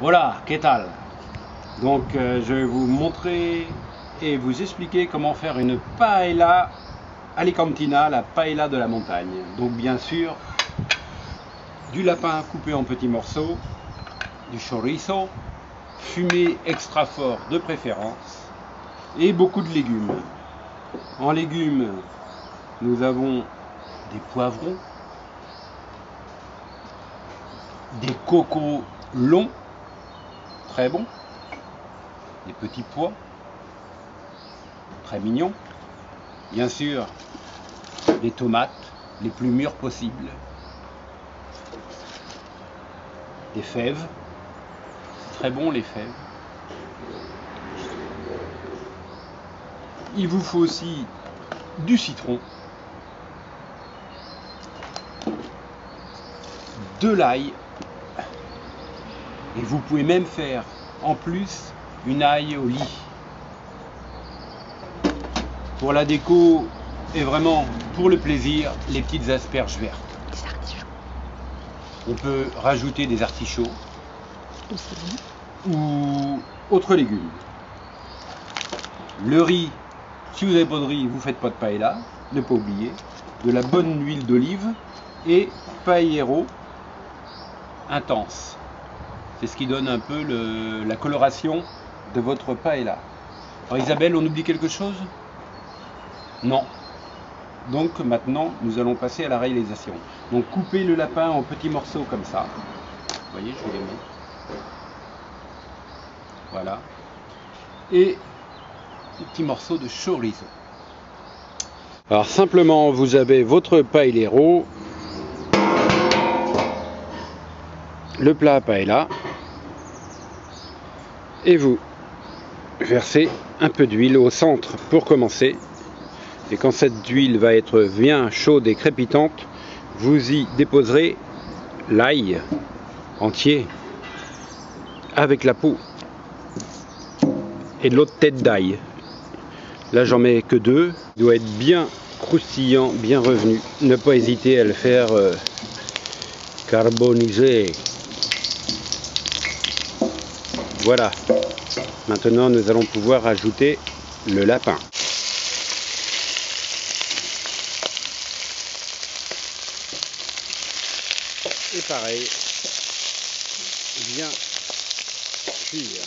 Voilà, qu'est-ce tal? Donc je vais vous montrer et vous expliquer comment faire une paella alicantina, la paella de la montagne. Donc bien sûr, du lapin coupé en petits morceaux, du chorizo, fumé extra fort de préférence, et beaucoup de légumes. En légumes, nous avons des poivrons, des cocos longs, très bons, des petits pois, très mignons, bien sûr des tomates les plus mûres possibles, des fèves, c'est très bon les fèves. Il vous faut aussi du citron, de l'ail, et vous pouvez même faire en plus une ail au lit. Pour la déco et vraiment pour le plaisir, les petites asperges vertes. Des artichauts. On peut rajouter des artichauts Aussi. ou autres légumes. Le riz, si vous n'avez pas de riz, vous ne faites pas de paella, ne pas oublier. De la bonne huile d'olive et paellero intense. C'est ce qui donne un peu la coloration de votre paella. Alors Isabelle, on oublie quelque chose? Non. Donc maintenant, nous allons passer à la réalisation. Donc coupez le lapin en petits morceaux comme ça. Vous voyez, je vais les mettre. Voilà. Et des petits morceaux de chorizo. Alors simplement, vous avez votre paellero, le plat à paella, et vous versez un peu d'huile au centre pour commencer. Et quand cette huile va être bien chaude et crépitante, vous y déposerez l'ail entier avec la peau et l'autre tête d'ail. Là j'en mets que 2, il doit être bien croustillant, bien revenu. Ne pas hésiter à le faire carboniser. Voilà. Maintenant nous allons pouvoir ajouter le lapin. Et pareil, bien cuire.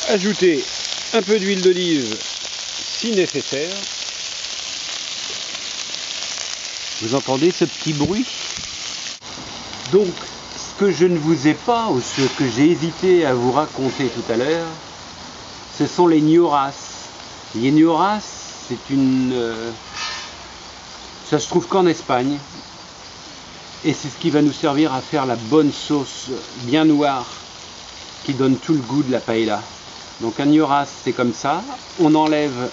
Ajoutez un peu d'huile d'olive si nécessaire. Vous entendez ce petit bruit? Donc, ce que je ne vous ai pas, ou ce que j'ai hésité à vous raconter tout à l'heure, ce sont les ñoras. Les ñoras, c'est une... ça se trouve qu'en Espagne. Et c'est ce qui va nous servir à faire la bonne sauce bien noire qui donne tout le goût de la paella. Donc un ñoras, c'est comme ça. On enlève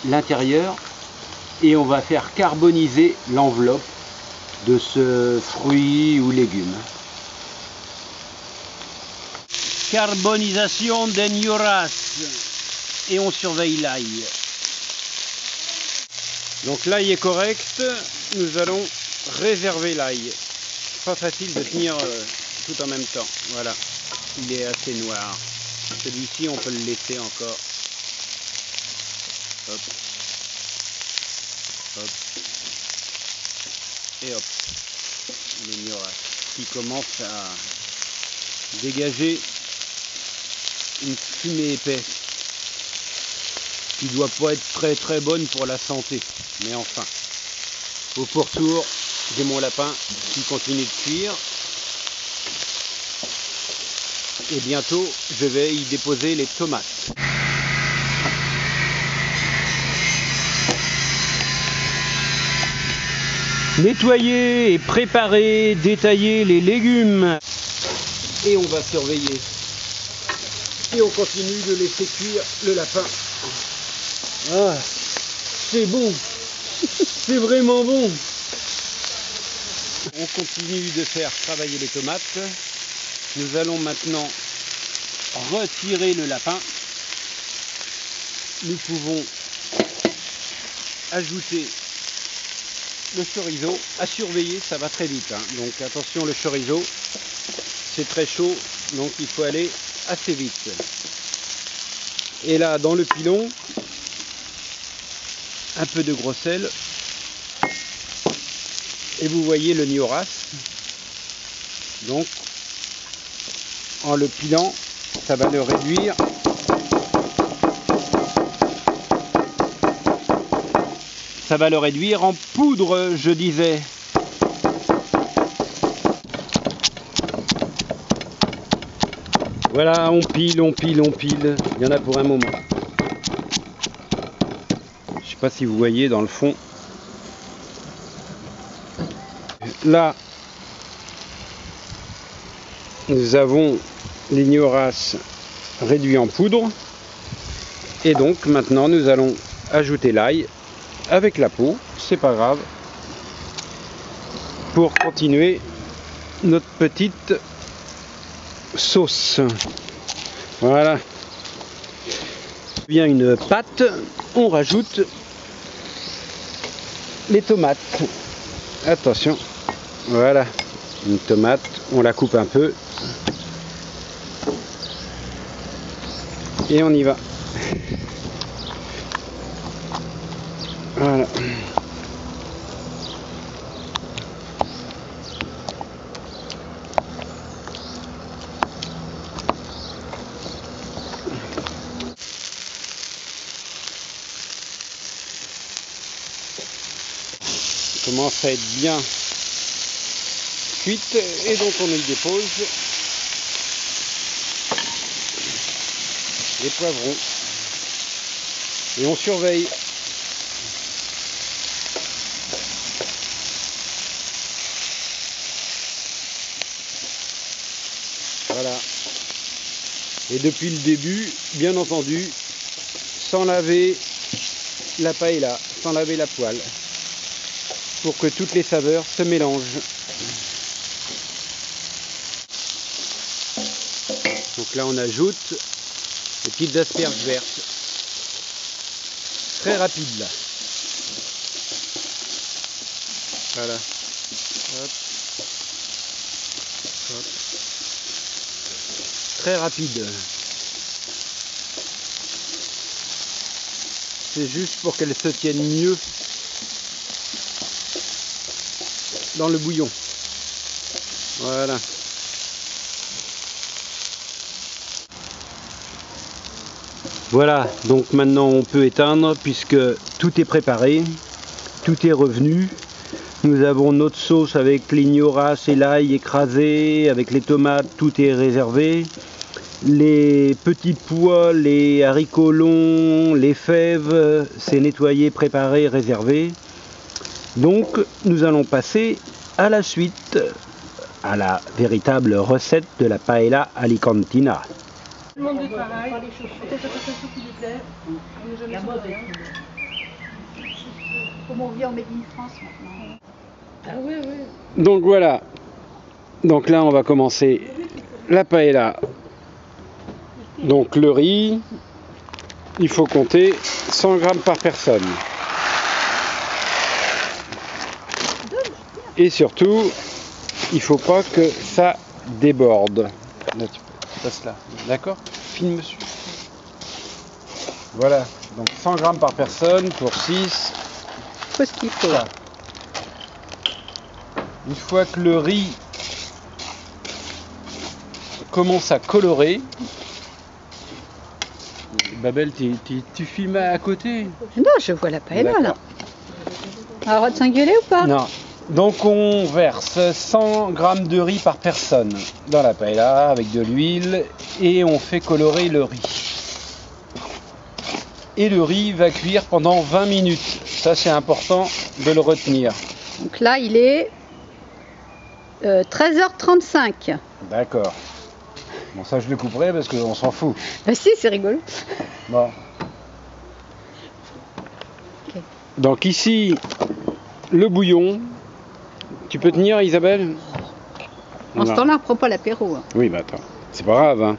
l'intérieur et on va faire carboniser l'enveloppe de ce fruit ou légume. Carbonisation des ñoras. Et on surveille l'ail. Donc l'ail est correct. Nous allons réserver l'ail. Pas facile de tenir tout en même temps. Voilà. Il est assez noir. Celui-ci, on peut le laisser encore. Hop. Hop. Et hop. Les ñoras qui commencent à dégager une fumée épaisse qui doit pas être très très bonne pour la santé. Mais enfin. Au pourtour, j'ai mon lapin qui continue de cuire. Et bientôt, je vais y déposer les tomates. Nettoyer et préparer, détailler les légumes. Et on va surveiller. Et on continue de laisser cuire le lapin. Ah, c'est bon. C'est vraiment bon. On continue de faire travailler les tomates. Nous allons maintenant retirer le lapin nous pouvons ajouter le chorizo. À surveiller, ça va très vite, hein. Donc attention, le chorizo, c'est très chaud, donc il faut aller assez vite. Et là, dans le pilon, un peu de gros sel. Et vous voyez le gnoras. Donc, en le pilant, ça va le réduire. Ça va le réduire en poudre, je disais. Voilà, on pile, on pile, on pile. Il y en a pour un moment. Je ne sais pas si vous voyez dans le fond. Là, nous avons les gnoras réduits en poudre. Et donc, maintenant, nous allons ajouter l'ail avec la peau. C'est pas grave. Pour continuer notre petite sauce. Voilà. Bien une pâte, on rajoute les tomates. Attention. Voilà. Une tomate, on la coupe un peu. Et on y va. Voilà. Commence à être bien cuite et donc on y dépose les poivrons et on surveille. Voilà. Et depuis le début, bien entendu, sans laver la paella, sans laver la poêle, pour que toutes les saveurs se mélangent. Donc là on ajoute les petites asperges vertes. Très rapide là. Voilà. Hop. Hop. Très rapide. C'est juste pour qu'elles se tiennent mieux dans le bouillon. Voilà. Voilà, donc maintenant on peut éteindre puisque tout est préparé, tout est revenu. Nous avons notre sauce avec les gnoras et l'ail écrasé, avec les tomates, tout est réservé. Les petits pois, les haricots longs, les fèves, c'est nettoyé, préparé, réservé. Donc nous allons passer à la suite, à la véritable recette de la paella alicantina. Tout le monde de travail. Peut-être attention s'il vous plaît. On n'est jamais sur rien. Comment on vit en Made in France maintenant. Ah oui, oui. Donc voilà. Donc là on va commencer la paella. Donc le riz, il faut compter 100 grammes par personne. Et surtout, il ne faut pas que ça déborde. Là, tu passes là, d'accord? Filme dessus. Voilà, donc 100 grammes par personne pour 6. Faut ce qu'il faut. Voilà. Une fois que le riz commence à colorer, Babel, tu filmes à côté? Non, je vois la paella là. On a le droit de s'engueuler ou pas? Non. Donc on verse 100 grammes de riz par personne dans la paella avec de l'huile et on fait colorer le riz. Et le riz va cuire pendant 20 minutes. Ça c'est important de le retenir. Donc là il est 13h35. D'accord. Bon ça je le couperai parce qu'on s'en fout. Bah si, c'est rigolo. Bon. Okay. Donc ici, le bouillon. Tu peux tenir Isabelle? En ce temps-là, on ne prend pas l'apéro. Hein. Oui, bah attends, c'est pas grave. Hein.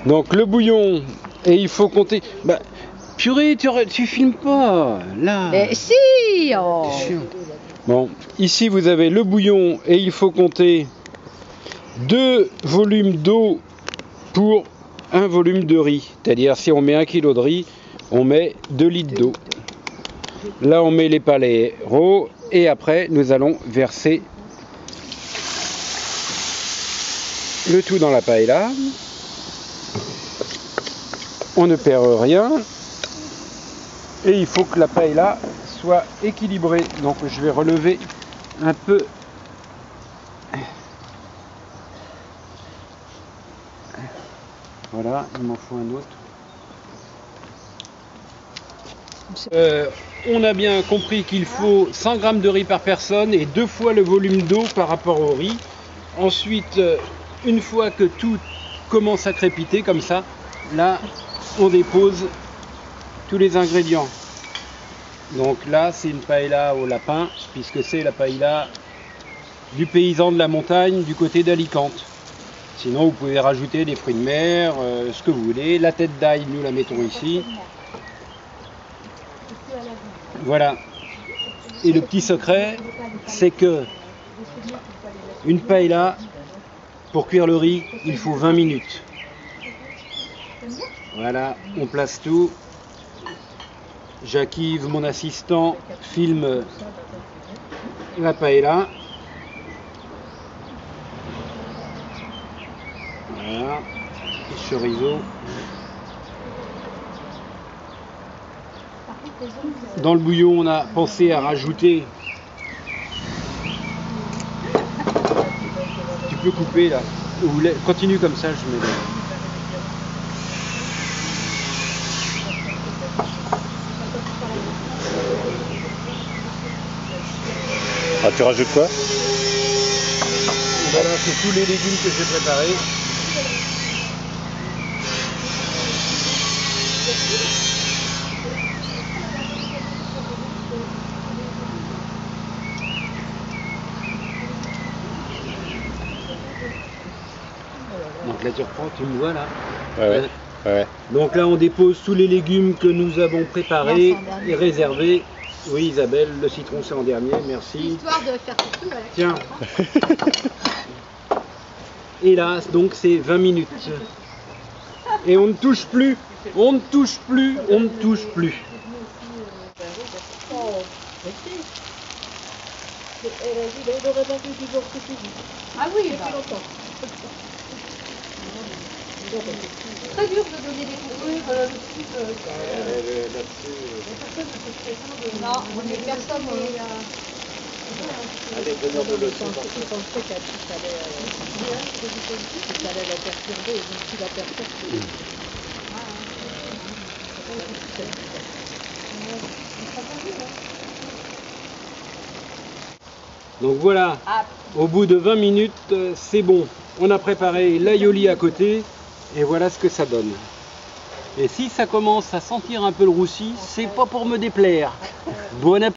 Donc le bouillon, et il faut compter. Bah, Purée, tu filmes pas, là. Si oh. C'est chiant. Bon, ici vous avez le bouillon et il faut compter 2 volumes d'eau pour 1 volume de riz. C'est-à-dire si on met 1 kg de riz, on met 2 litres d'eau. Là on met les paleros et après nous allons verser le tout dans la paella. On ne perd rien. Et il faut que la paella soit équilibrée. Donc je vais relever un peu. Voilà, il m'en faut un autre. On a bien compris qu'il faut 100 g de riz par personne et 2 fois le volume d'eau par rapport au riz. Ensuite, une fois que tout commence à crépiter comme ça, là, on dépose tous les ingrédients. Donc là, c'est une paella au lapin, puisque c'est la paella du paysan de la montagne du côté d'Alicante. Sinon, vous pouvez rajouter des fruits de mer, ce que vous voulez. La tête d'ail, nous la mettons ici. Voilà. Et le petit secret, c'est que une paella, pour cuire le riz, il faut 20 minutes. Voilà, on place tout. Jacques-Yves, mon assistant, filme la paella. Voilà, et chorizo. Dans le bouillon, on a pensé à rajouter. Tu peux couper là. Continue comme ça, je mets le... Ah, tu rajoutes quoi? Voilà, c'est tous les légumes que j'ai préparés. Donc là tu reprends, tu me vois là. Ouais. Donc là on dépose tous les légumes que nous avons préparés et réservés. Oui Isabelle, le citron c'est en dernier, merci. Histoire de faire tout, voilà. Tiens. Et là donc c'est 20 minutes. Et on ne touche plus, on ne touche plus, on ne touche plus. Ah oui, très dur de donner des conseils. Non, on est personne. Allez, donneur de leçons. Donc voilà, au bout de 20 minutes, c'est bon. On a préparé l'aioli à côté et voilà ce que ça donne. Et si ça commence à sentir un peu le roussi, c'est pas pour me déplaire. Bon appétit.